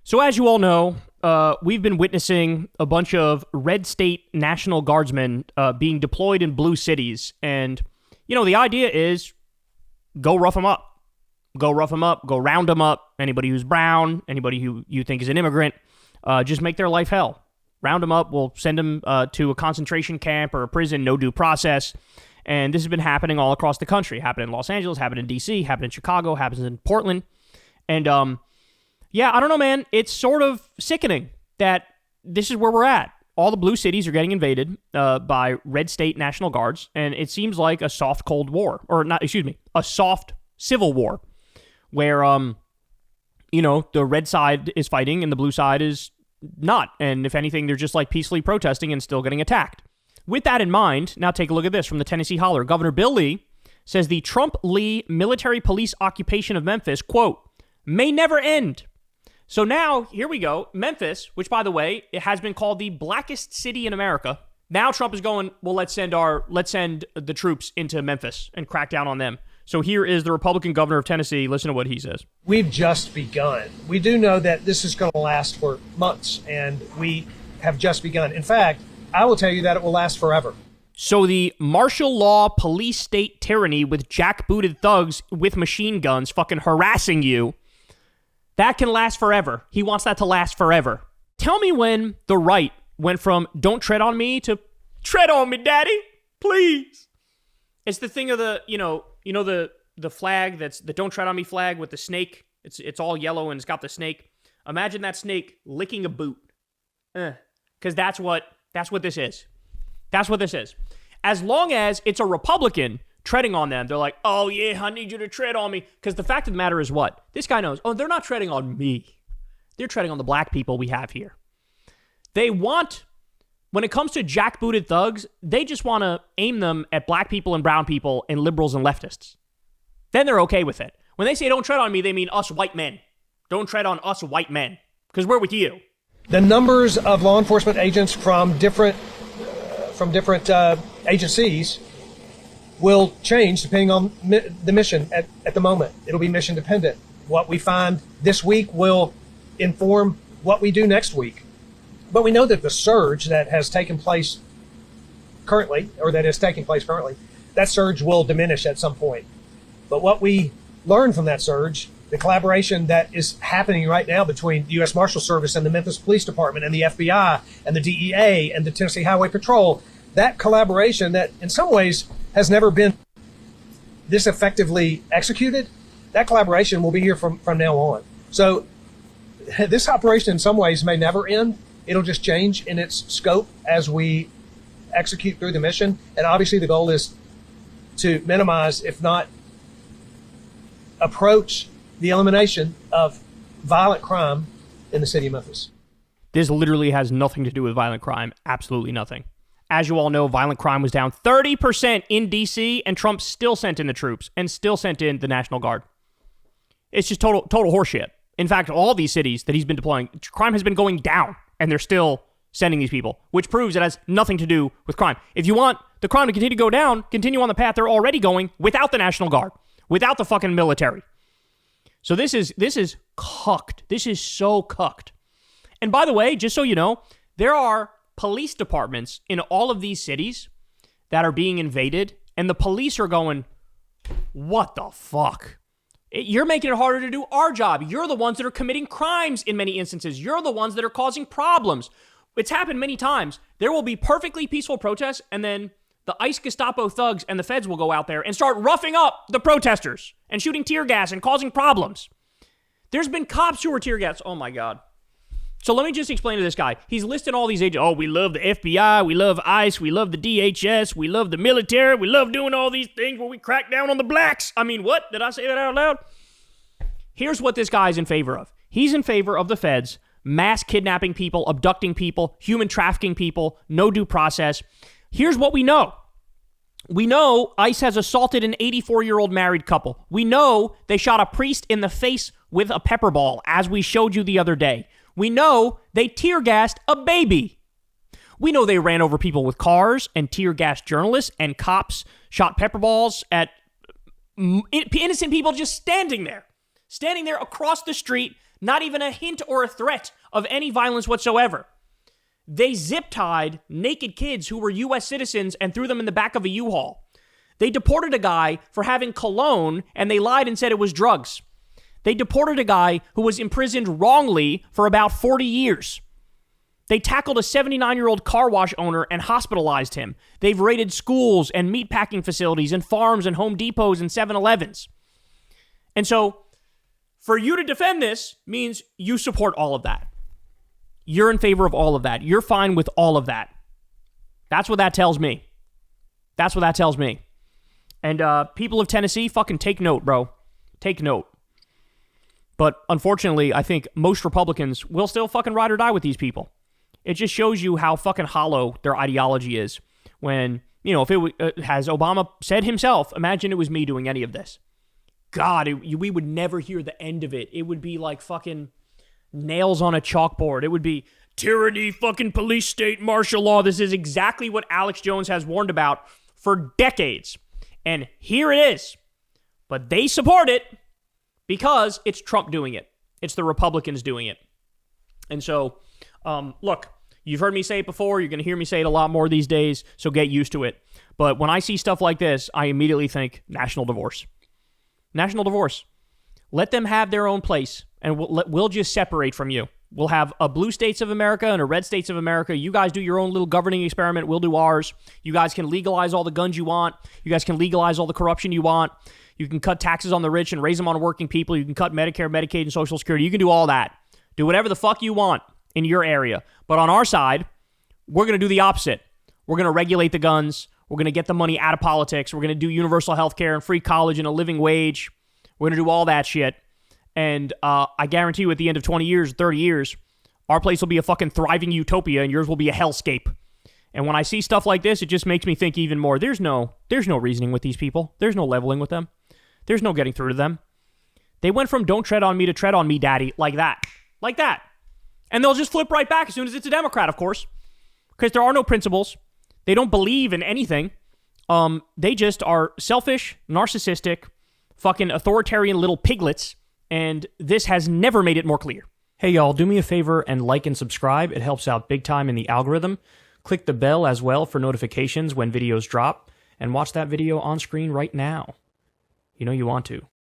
So as you all know, we've been witnessing a bunch of red state National Guardsmen being deployed in blue cities. And, you know, the idea is go rough them up. Go rough them up. Go round them up. Anybody who's brown, anybody who you think is an immigrant, just make their life hell. Round them up. We'll send them to a concentration camp or a prison, no due process. And this has been happening all across the country. Happened in Los Angeles, happened in D.C., happened in Chicago, happens in Portland. And, yeah, I don't know, man. It's sort of sickening that this is where we're at. All the blue cities are getting invaded by red state National Guards, and it seems like a soft Cold War. Or, not, excuse me, a soft Civil War, where, you know, the red side is fighting and the blue side is not. And if anything, they're just like peacefully protesting and still getting attacked. With that in mind, now take a look at this from the Tennessee Holler. Governor Bill Lee says the Trump-Lee military police occupation of Memphis, quote, may never end. So now, here we go. Memphis, which, by the way, it has been called the blackest city in America. Now Trump is going, well, let's send the troops into Memphis and crack down on them. So here is the Republican governor of Tennessee. Listen to what he says. We've just begun. We do know that this is going to last for months, and we have just begun. In fact, I will tell you that it will last forever. So the martial law police state tyranny with jackbooted thugs with machine guns fucking harassing you, that can last forever. He wants that to last forever. Tell me when the right went from don't tread on me to tread on me, daddy, please. It's the thing of the, the flag that's the don't tread on me flag with the snake. It's all yellow and it's got the snake. Imagine that snake licking a boot. Because that's what this is. That's what this is. As long as it's a Republican treading on them, they're like, oh yeah, I need you to tread on me. Because the fact of the matter is what? This guy knows, they're not treading on me. They're treading on the black people we have here. They want, when it comes to jackbooted thugs, they just want to aim them at black people and brown people and liberals and leftists. Then they're okay with it. When they say don't tread on me, they mean us white men. Don't tread on us white men. Because we're with you. The numbers of law enforcement agents from different agencies will change depending on the mission at the moment. It'll be mission dependent. What we find this week will inform what we do next week. But we know that the surge that has taken place currently, that surge will diminish at some point. But what we learn from that surge, the collaboration that is happening right now between the U.S. Marshal Service and the Memphis Police Department and the FBI and the DEA and the Tennessee Highway Patrol, that collaboration that in some ways has never been this effectively executed, that collaboration will be here from now on. So this operation in some ways may never end. It'll just change in its scope as we execute through the mission. And obviously the goal is to minimize, if not approach, the elimination of violent crime in the city of Memphis. This literally has nothing to do with violent crime. Absolutely nothing. As you all know, violent crime was down 30% in D.C., and Trump still sent in the troops and still sent in the National Guard. It's just total horseshit. In fact, all these cities that he's been deploying, crime has been going down, and they're still sending these people, which proves it has nothing to do with crime. If you want the crime to continue to go down, continue on the path they're already going without the National Guard, without the fucking military. So this is cucked. This is so cucked. And by the way, just so you know, there are police departments in all of these cities that are being invaded, and the police are going, what the fuck? You're making it harder to do our job. You're the ones that are committing crimes in many instances. You're the ones that are causing problems. It's happened many times. There will be perfectly peaceful protests, and then the ICE Gestapo thugs and the feds will go out there and start roughing up the protesters and shooting tear gas and causing problems. There's been cops who were tear gas. Oh my God. So let me just explain to this guy. He's listed all these agents. Oh, we love the FBI. We love ICE. We love the DHS. We love the military. We love doing all these things where we crack down on the blacks. I mean, what? Did I say that out loud? Here's what this guy's in favor of. He's in favor of the feds mass kidnapping people, abducting people, human trafficking people, no due process. Here's what we know. We know ICE has assaulted an 84-year-old married couple. We know they shot a priest in the face with a pepper ball, as we showed you the other day. We know they tear gassed a baby. We know they ran over people with cars and tear gassed journalists, and cops shot pepper balls at innocent people just standing there across the street, Not even a hint or a threat of any violence whatsoever. They zip-tied naked kids who were U.S. citizens and threw them in the back of a U-Haul. They deported a guy for having cologne, and they lied and said it was drugs. They deported a guy who was imprisoned wrongly for about 40 years. They tackled a 79-year-old car wash owner and hospitalized him. They've raided schools and meatpacking facilities and farms and Home Depots and 7-Elevens. And so, for you to defend this means you support all of that. You're in favor of all of that. You're fine with all of that. That's what that tells me. That's what that tells me. And people of Tennessee, fucking take note, bro. Take note. But unfortunately, I think most Republicans will still fucking ride or die with these people. It just shows you how fucking hollow their ideology is. When, you know, if it has Obama said himself, imagine it was me doing any of this. God, we would never hear the end of it. It would be like fucking nails on a chalkboard. It would be tyranny, fucking police state, martial law. This is exactly what Alex Jones has warned about for decades. And here it is. But they support it because it's Trump doing it. It's the Republicans doing it. And so, look, you've heard me say it before. You're going to hear me say it a lot more these days, so get used to it. But when I see stuff like this, I immediately think national divorce. National divorce. Let them have their own place, and we'll just separate from you. We'll have a blue states of America and a red states of America. You guys do your own little governing experiment. We'll do ours. You guys can legalize all the guns you want. You guys can legalize all the corruption you want. You can cut taxes on the rich and raise them on working people. You can cut Medicare, Medicaid, and Social Security. You can do all that. Do whatever the fuck you want in your area. But on our side, we're going to do the opposite. We're going to regulate the guns. We're going to get the money out of politics. We're going to do universal health care and free college and a living wage. We're going to do all that shit. And I guarantee you at the end of 20 years, 30 years, our place will be a fucking thriving utopia and yours will be a hellscape. And when I see stuff like this, it just makes me think even more. There's no reasoning with these people. There's no leveling with them. There's no getting through to them. They went from don't tread on me to tread on me, daddy, like that. Like that. And they'll just flip right back as soon as it's a Democrat, of course. Because there are no principles. They don't believe in anything. They just are selfish, narcissistic, fucking authoritarian little piglets. And this has never made it more clear. Hey, y'all, do me a favor and like and subscribe. It helps out big time in the algorithm. Click the bell as well for notifications when videos drop. And watch that video on screen right now. You know you want to.